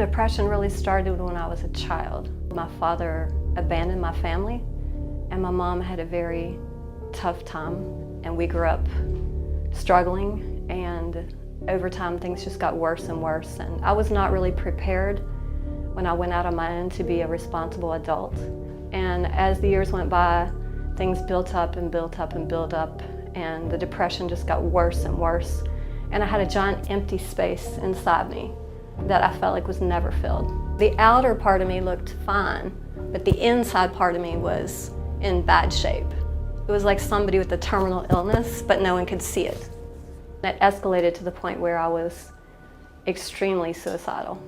depression really started when I was a child. My father abandoned my family, and my mom had a very tough time, and we grew up struggling, and over time things just got worse and worse, and I was not really prepared when I went out on my own to be a responsible adult. And as the years went by, things built up and built up and built up, and the depression just got worse and worse, and I had a giant empty space inside me that I felt like was never filled. The outer part of me looked fine, but the inside part of me was in bad shape. It was like somebody with a terminal illness, but no one could see it. It escalated to the point where I was extremely suicidal.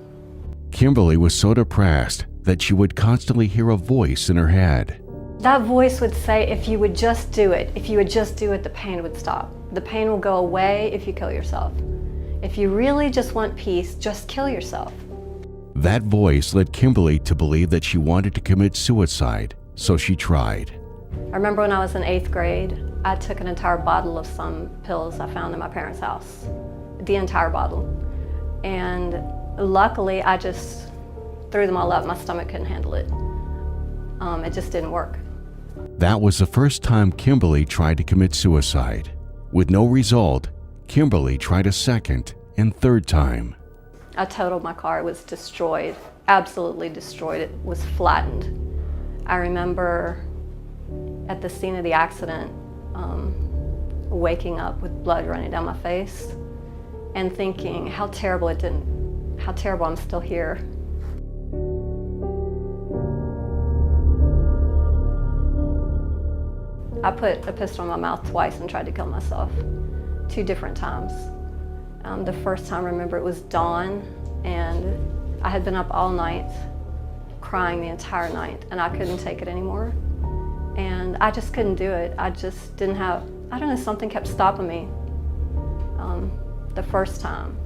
Kimberly was so depressed that she would constantly hear a voice in her head. That voice would say, if you would just do it, if you would just do it, the pain would stop. The pain will go away if you kill yourself. If you really just want peace, just kill yourself. That voice led Kimberly to believe that she wanted to commit suicide, so she tried. I remember when I was in 8th grade, I took an entire bottle of some pills I found in my parents' house. The entire bottle. And luckily, I just threw them all up. My stomach couldn't handle it. It just didn't work. That was the first time Kimberly tried to commit suicide. With no result, Kimberly tried a second and third time. I totaled my car. It was destroyed, absolutely destroyed. It was flattened. I remember at the scene of the accident, waking up with blood running down my face and thinking how terrible I'm still here. I put a pistol in my mouth twice and tried to kill myself, 2 different times. The first time, I remember, it was dawn, and I had been up all night, crying the entire night, and I couldn't take it anymore. And I just couldn't do it. I just didn't have, I don't know, something kept stopping me the first time.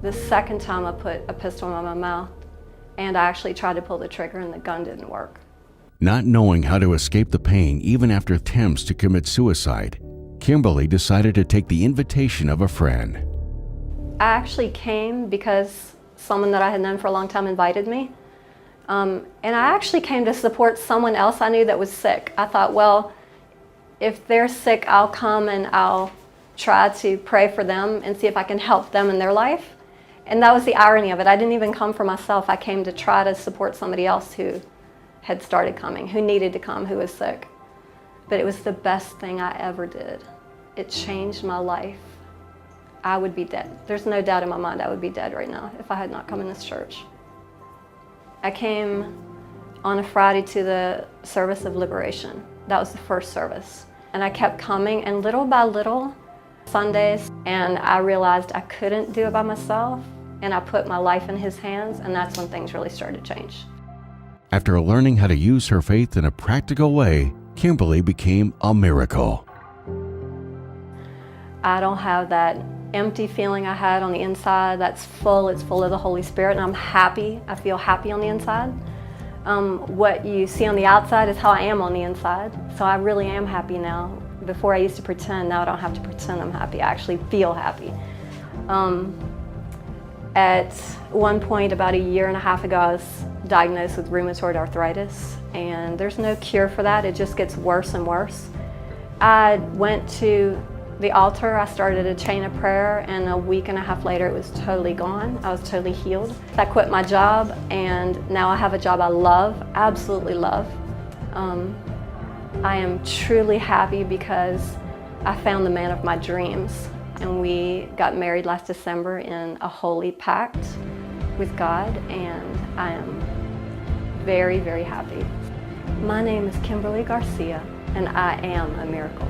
The second time, I put a pistol in my mouth, and I actually tried to pull the trigger, and the gun didn't work. Not knowing how to escape the pain even after attempts to commit suicide, Kimberly decided to take the invitation of a friend. I actually came because someone that I had known for a long time invited me. And I actually came to support someone else I knew that was sick. I thought, well, if they're sick, I'll come and I'll try to pray for them and see if I can help them in their life. And that was the irony of it. I didn't even come for myself. I came to try to support somebody else who had started coming, who needed to come, who was sick. But it was the best thing I ever did. It changed my life. I would be dead. There's no doubt in my mind I would be dead right now if I had not come in this church. I came on a Friday to the service of liberation. That was the first service. And I kept coming, and little by little, Sundays, and I realized I couldn't do it by myself, and I put my life in His hands, and that's when things really started to change. After learning how to use her faith in a practical way, Kimberly became a miracle. I don't have that empty feeling I had on the inside that's full. It's full of the Holy Spirit, and I'm happy. I feel happy on the inside. What you see on the outside is how I am on the inside. So I really am happy now. Before I used to pretend, now I don't have to pretend I'm happy. I actually feel happy. At one point, about 1.5 years ago, I was diagnosed with rheumatoid arthritis, and there's no cure for that. It just gets worse and worse. I went to the altar, I started a chain of prayer, and 1.5 weeks later it was totally gone. I was totally healed. I quit my job, and now I have a job I love, absolutely love. I am truly happy because I found the man of my dreams, and we got married last December in a holy pact with God, and I am very, very happy. My name is Kimberly Garcia, and I am a miracle.